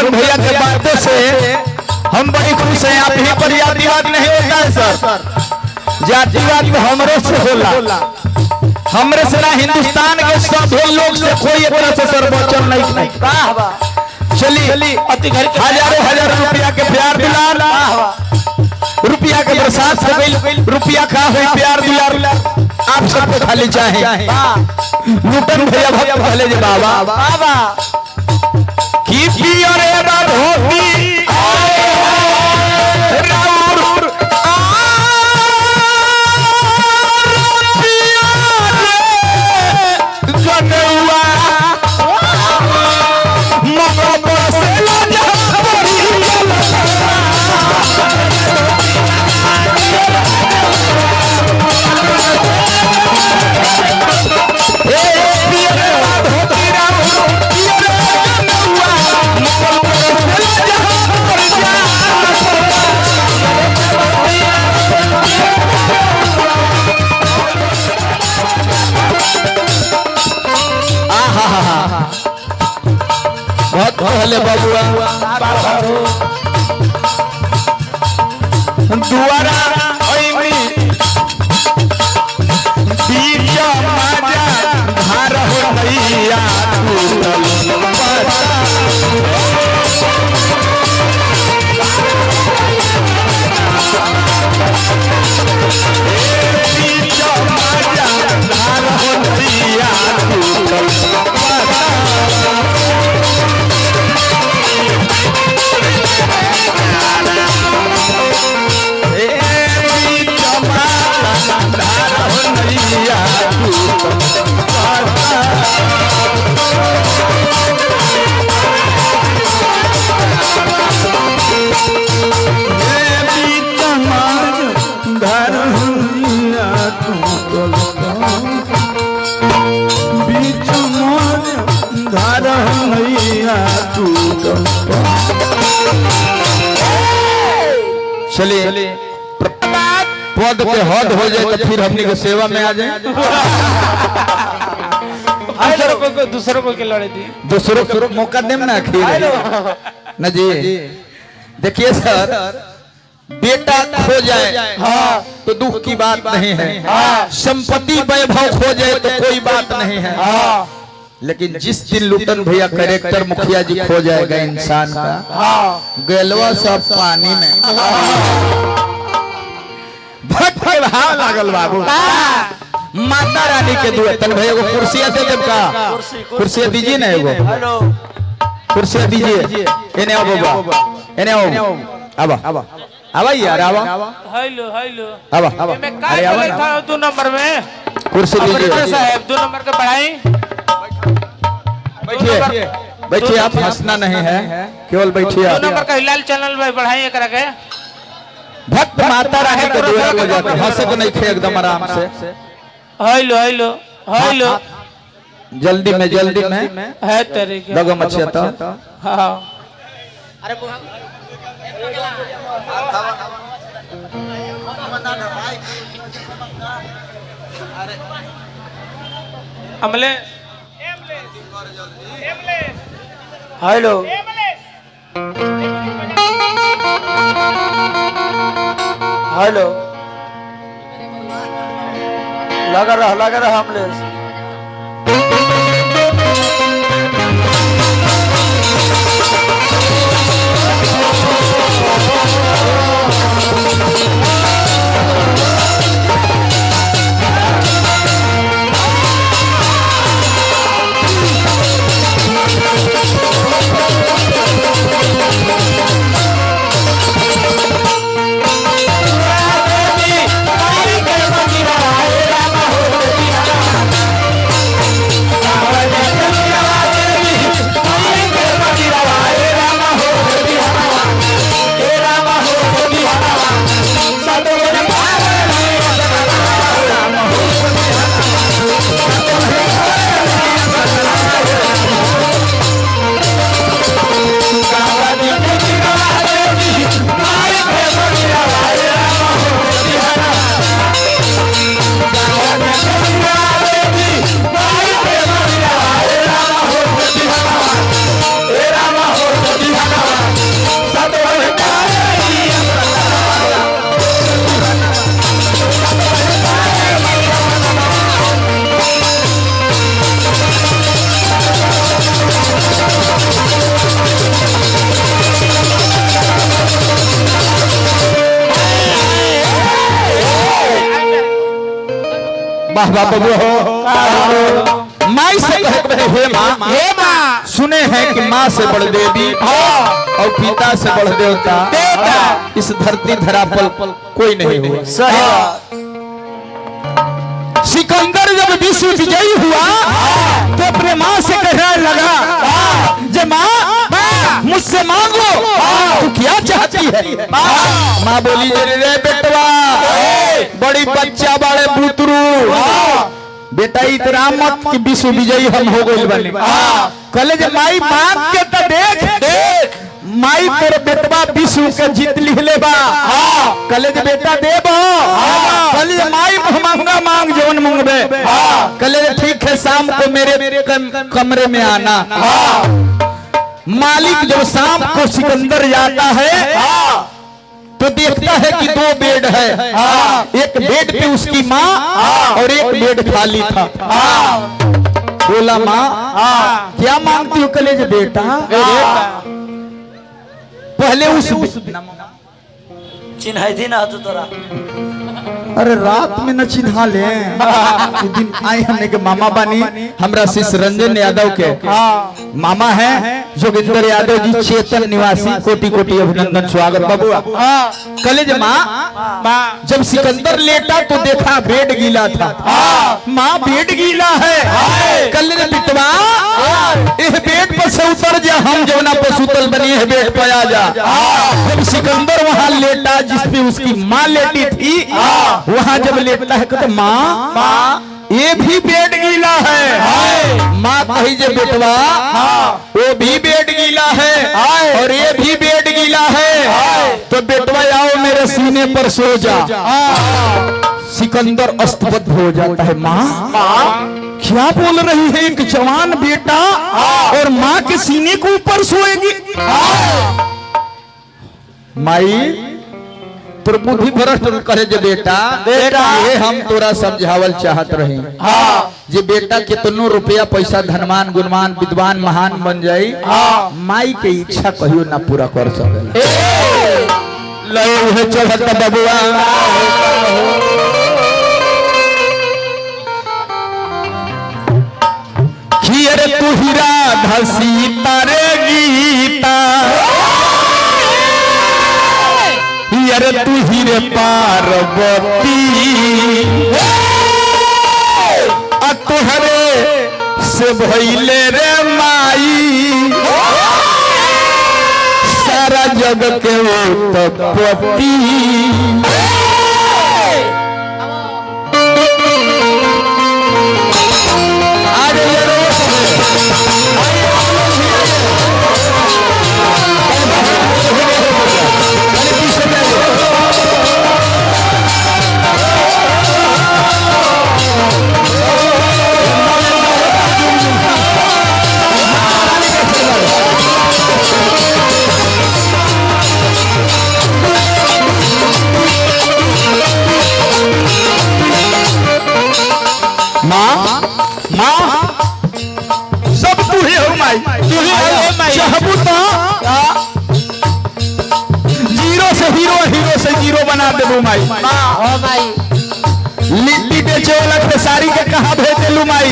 लुटन भैया के बातों से हम बड़ी खुश हैं। आप ही पर जातिवाद नहीं होता है सर, जातिवाद तो हमरे से होला, हमरे से ना हिंदुस्तान के सब लोग से कोई एक तरह से सर बचल नहीं। चलिए हजारों रुपया के प्यार दुलार, रुपया के बरसात हो गई, रुपया का हुई प्यार दुलार आप सबको खाली चाहे। लुटन भैया भैया पहले जे बाबा बाबा की पियरे धोती बहुत भले बबुआ दुआरा धार हो भैया चलिए पद पे हद हो जाए तो फिर हमने के सेवा में आ जाए। दूसरों को के लड़े दी, दूसरों को मौका देम ना आखिर न जी। देखिए सर, बेटा खो जाए तो दुख की बात नहीं है, संपत्ति वैभव खो जाए तो कोई बात नहीं है, लेकिन जिस दिन लुटन भैया कैरेक्टर मुखिया जी खो जाएगा इंसान का, गलवा सब पानी में भाव लागल बाबू। माता रानी के दुआ तन भैया को कुर्सियां दे देब का, कुर्सियां दीजिए ना, एगो कुर्सियां दीजिए। एने आओ बाबा, एने आओ, आवा आवा यार, आवा हेलो हेलो, आवा अरे आवा ना 2 नंबर में कुर्सी दीजिए साहब, 2 नंबर के पढ़ाई। बैठिए बैठिए, आप हंसना नहीं है, केवल बैठिए। 2 नंबर का हिलाल चैनल भाई बढ़ाई करा के भक्त माता रानी के दुआ हो जाते, हंसे को नहीं खे, एकदम आराम से। हेलो हेलो हेलो, जल्दी में है तेरे के लगम अच्छे तो हां। अरे अमले हेलो हेलो, लगा रहा हमले। वाह वाह बबुआ हो। माई से कहे हे माँ, हे माँ, सुने हैं कि माँ से बड़ देवी और पिता से बड़ देवता इस धरती धरा पर कोई नहीं हुआ। सही बात। सिकंदर जब विश्व विजयी हुआ तो अपने माँ से कहने लगा, जे माँ मुझसे मांगो तू क्या चाहती है। माँ बोली, रे बेटवा बड़ी बच्चा बड़े बुतरू, बेटा इतना मत कि विश्व विजयी हम हो गए बने। कहले जे माई मांग के तो देख, माई तोर बेटवा विश्व के जीत लिहले बा। कहले जे बेटा देबो, कहले जे माई मांगा मांग जवन मांगबे। कहले जे ठीक है, शाम को मेरे कमरे में आना। मालिक जब शाम को सिकंदर जाता है तो देखता है कि 2 बेड है, एक बेड पे उसकी माँ और एक बेड खाली था। बोला माँ क्या मांगती हो। कहले जे बेटा पहले उस चिन्ह थी ना तो तोरा। अरे रात में न चिन्हा ले। दिन आए हमने के मामा बानी, हमरा शिष्य रंजन यादव के मामा हैं जोगिंदर यादव जी, चेतन निवासी, कोटि कोटि अभिनंदन स्वागत बबुआ। कलेज माँ जब सिकंदर लेटा तो देखा बेड गीला था। माँ बेड गीला है। कलेज बिटवा इस बेड पर से उतर जा, हम जौना पर सुतल बनी है बेड पर आ जा। जब सिकंदर वहां लेटा जिसपे उसकी माँ लेटी थी, वहां जब लेटता है कहते माँ ये भी बेड गीला है। माँ कही जे बेटवा वो भी बेड गीला है और ये भी बेड गीला है, तो बेटवा आओ मेरे सीने पर सो जा। सिकंदर अस्तबद्ध हो जाता है। माँ क्या बोल रही है, एक जवान बेटा और माँ के सीने के ऊपर सोएगी। माई तोर बुद्धि भ्रष्ट करे जे बेटा ये हम तोरा समझावल चाहत रही। जे बेटा कितनो रुपया पैसा धनवान गुणवान विद्वान महान बन जाई, माई के इच्छा कहियो ना पूरा कर सके। लय है चढ़त बबुआ खियर तू हीरा धसी तारे गीता, अरे तू ही रे पार्वती, तुहरे से भइले रे माई, सारा जग के उत्पत्ति। सब तू ही हो माई, तू ही हो चाहबू तो जीरो से हीरो, हीरो से जीरो बना देबू माई। लिट्टी बेचे वाला खेसारी के कहा भेजेलू माई,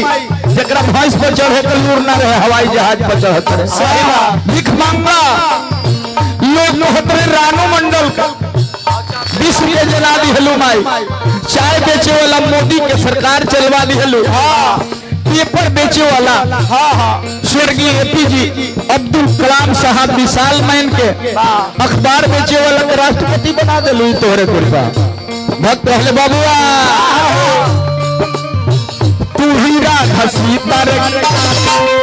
जकरा भैंस पर चढ़े के लूर ना रहे हवाई जहाज पर चढ़त रहे। भिख मांगा लोग कहते रानू मंडल का 20 रुपये जला दिहलू माई। चाय बेचे वाला मोदी के सरकार चलवा दिहलू। पेपर बेचे वाला स्वर्गीय एपीजे अब्दुल कलाम साहब विशाल मैन के, अखबार बेचे वाला के राष्ट्रपति बना दिलू तोहरे कृपा। भक्त पहले बाबुआ तू ही राधा सीता रे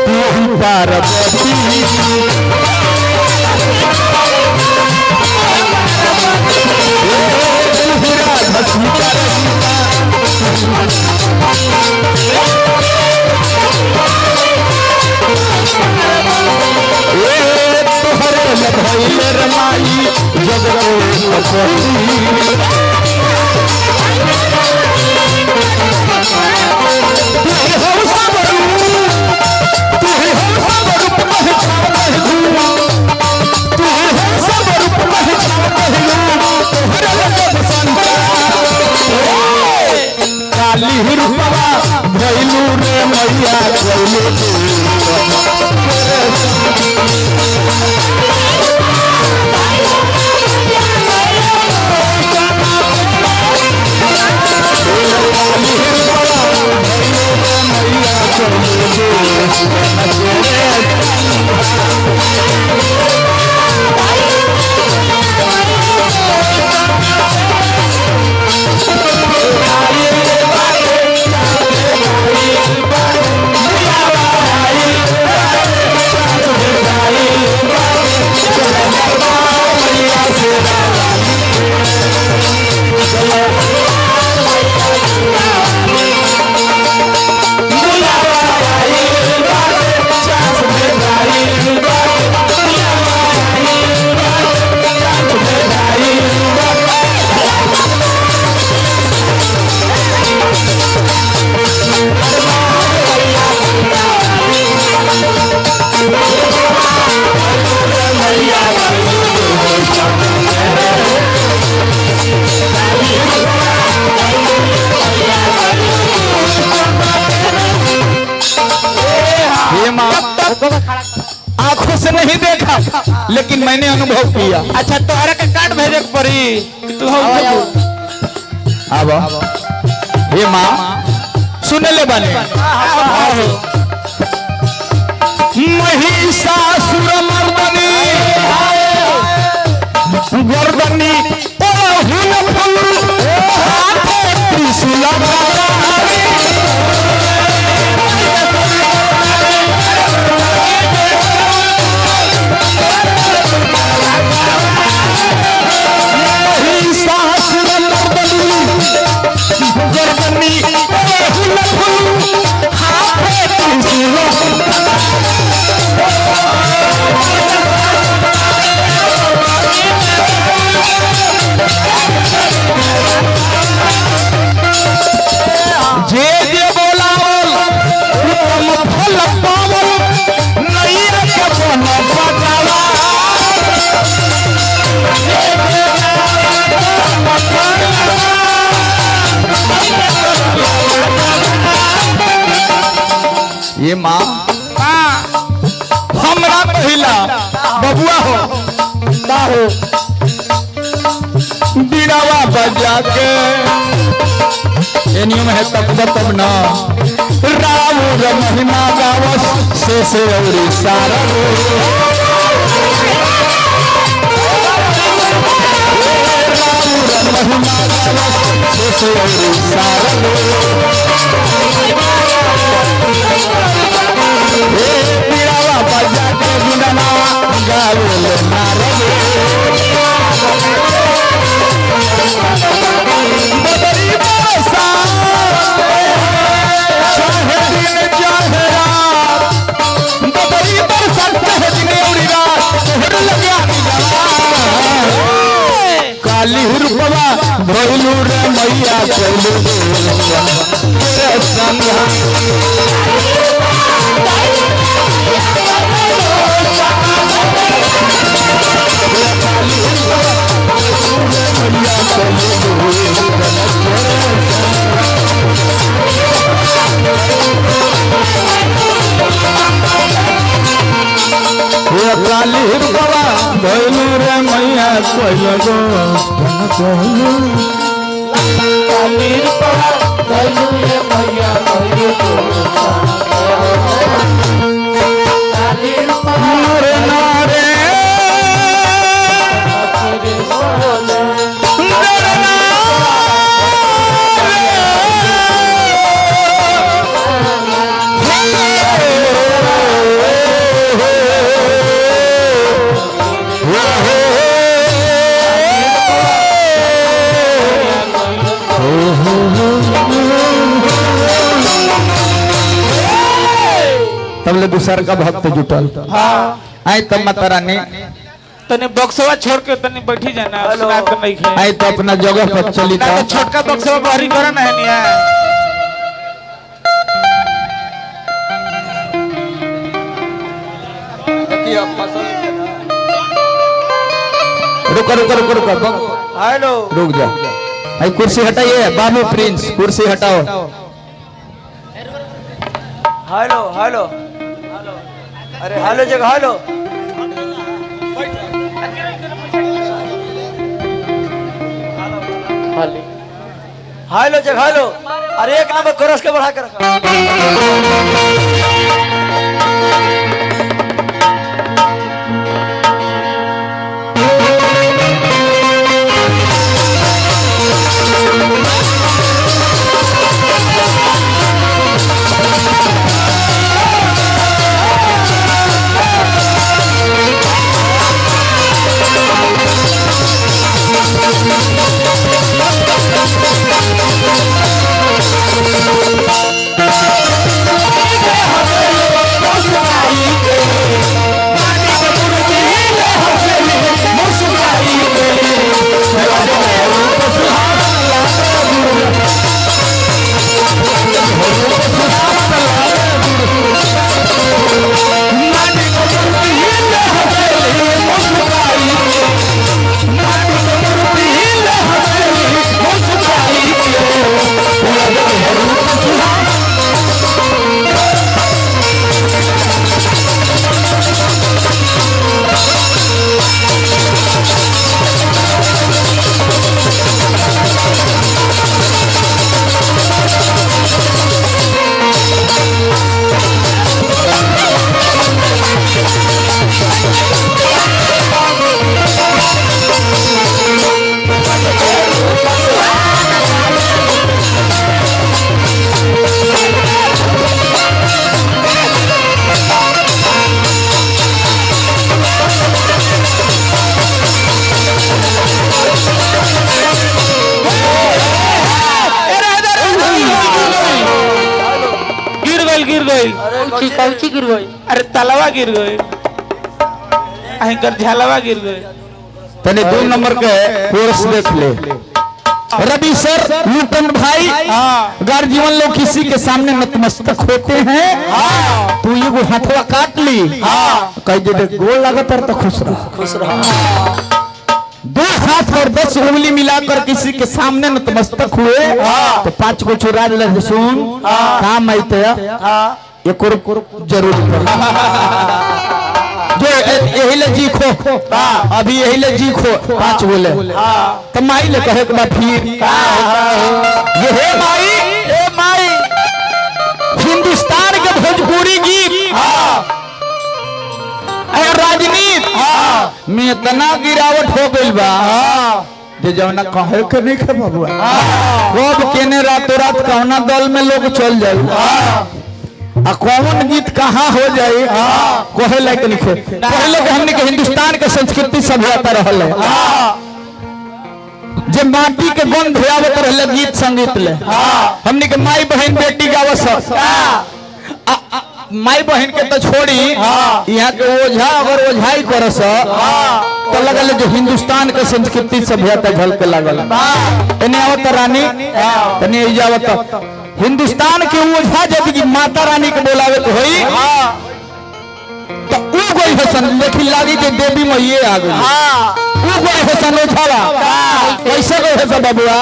तू ही पार्वती, काली रूपवा मैया कोई आंखों से नहीं देखा लेकिन मैंने अनुभव किया। अच्छा तोहरा के कार्ड भेजे के पड़ी कि तू हो अब हे माँ सुन ले बने महिषासुर मर्दनी गर्दनी ओहुन फुल हाथे त्रिशूल ये माँ हमरा पहिला बबुआ हो बीड़ावा बजा के एनियम है तब न राउर महिमा गावस से औरी सारा राउर महिमा गावस से औरी सारा बीड़ावा बजा के बिना गावे नारद बदरी बरसा चाहे दिन चाहे रात बदरी बरसा चाहे दिन उड़ी रात तोहर लगा काली रूपवा भइलू रे मैया चलू रे संगा काली रूपवा भइलू रे मैया कोइलो गो काली रूपवा भइलू रे मैया कोइलो गो काली रूपवा रे नारे तबले दूसर का भक्त जुटल आई तब माता रानी तने बक्सवा छोड़ के तने बैठी जाना सुना के नहीं खे आई तो अपना जगह पर चली ना तो छोटका बक्सवा बाहरी करा ना है निया रुको हेलो रुक जा आई कुर्सी हटाइए बाबू प्रिंस कुर्सी हटाओ हेलो हेलो अरे हेलो जगह हेलो हेलो जगह हेलो अरे एक नंबर कोरस के बढ़ा कर रखा कौची गिर गई अरे तलवा गिर गई अहिंकर झलवा गिर गई तने 2 नंबर के कोर्स देख ले रवि सर लुटन भाई अगर जीवन लोग किसी के सामने नतमस्तक होते हैं तू ये हाथवा काट ली कह दे गोल लगता है तो खुश रहा 2 हाथ और 10 उंगली मिलाकर किसी के सामने नतमस्तक हुए तो 5 को चुरा ले सुन काम आते एक और जरूर जो यही ले जी खो अभी यही ले जी खो 5 बोले तो माई ले कहे के बाद फिर ये हे माई हिंदुस्तान के भोजपुरी गीत राजनीति में इतना गिरावट हो गई बा जे जौना कहे के नहीं खे बबुआ कब केने रातों रात कौना दल में लोग चल जाए आ कौन गीत कहाँ हो जाए कहे लायक लिखे पहले के हमने के हिंदुस्तान के संस्कृति सभ्यता रहल है जे माटी के गंध आवत रहले गीत संगीत ले हमने के माई बहन बेटी गावस माई बहन के तो छोड़ी यहाँ के ओझा अगर ओझाई करस तो लगल जो हिंदुस्तान के संस्कृति सभ्यता झलके लागल एने आवत रानी तने इजावत हिंदुस्तान के ओझा जब माता रानी के बोलावे के होई तो उ कोई हसन लेकिन लागी के देवी मैये आ गई उ कोई हसन ओझावा कैसे कोई हसन बबुआ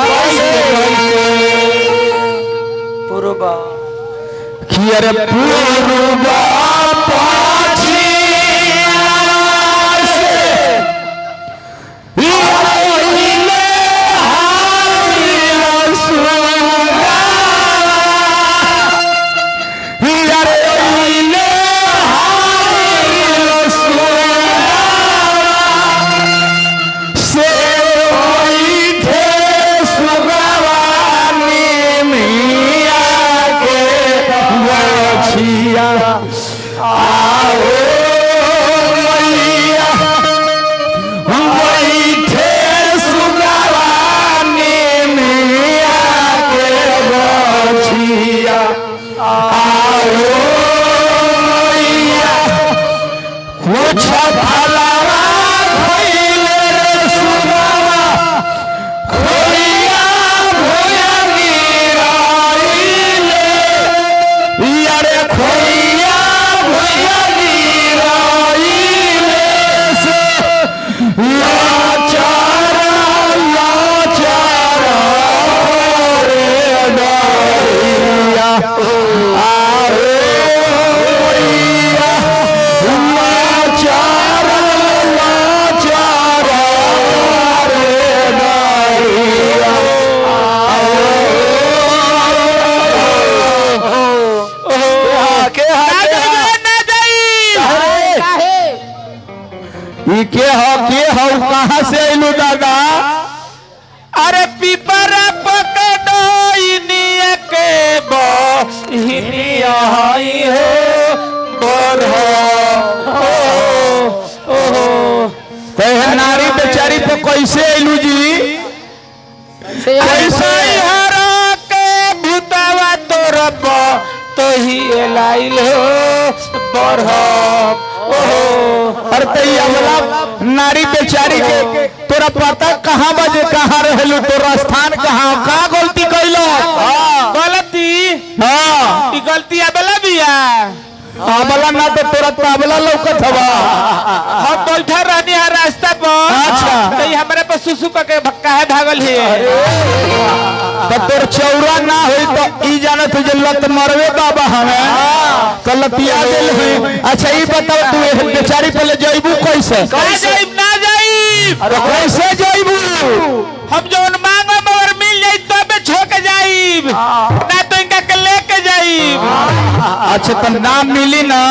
पुरुबा कि अरे पुरुबा पाछी ई के हो कहाँ से आइलू दादा? अरे पीपरा पकड़ोइनिया के बहिनिया हई हो कहे नारी बेचारी पे कैसे आइलू जी? कैसे हरा के भूतवा तोर तो ही लाइल हो बरहम अरे तैया वाला नारी बेचारी के तोरा पता कहाँ बजे कहाँ रहलू? तोरा स्थान कहाँ? का गलती कैलो? गलती हाँ ई गलती अबला बिया आबला ना तो तोरा ताबला लौकत हवा। हम बैठा रहनी है रास्ता पर अच्छा। तो ये हमारे पर सुसु करके भक्का है भागल है तो तोर चौरा ना होई तो ई जानत हो जे लत मरवे बाबा हमें तो लतिया गेल हुई। अच्छा ई बताओ तू ए बेचारी पहले जइबू कैसे? ना जाइब ना जाइब तो कैसे जइबू? हम जोन मांगो मगर मिल जाई तबे छोड़ के जाइब ना तो इनका के लेके जाइब। अच्छा तो नाम मिली ना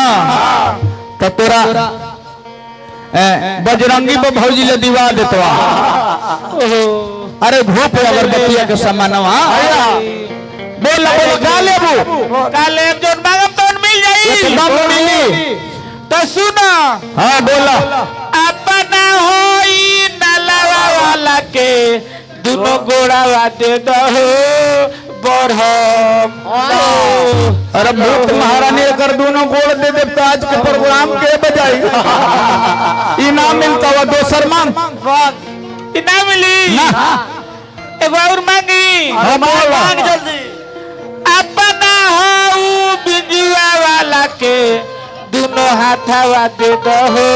तो तोरा बजरंगी पे भौजी ले दिवा देतवा। अरे धूप अगरबत्तिया के सामानवा बोल का लेबू? काले जोन मांगम तो मिल जाई एकदम मिली। तो सुनो हाँ बोला। अपना होई नलवा वाला के दोनों गोड़ावा दे दहो बरहम। अरे भूत महारानी अगर दोनों गोड़ दे दे तो आज के प्रोग्राम के बजाई इनाम मिलता हुआ दोसर मांग इनाम मिली ना। एगो और मांगी हाँ, बोल। मांग जल्दी। अपना हो बिजुआ वाला के दोनों हाथवा दे दहो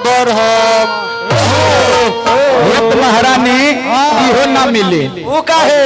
बरहम। भूत महारानी इहो ना मिली। वो काहे?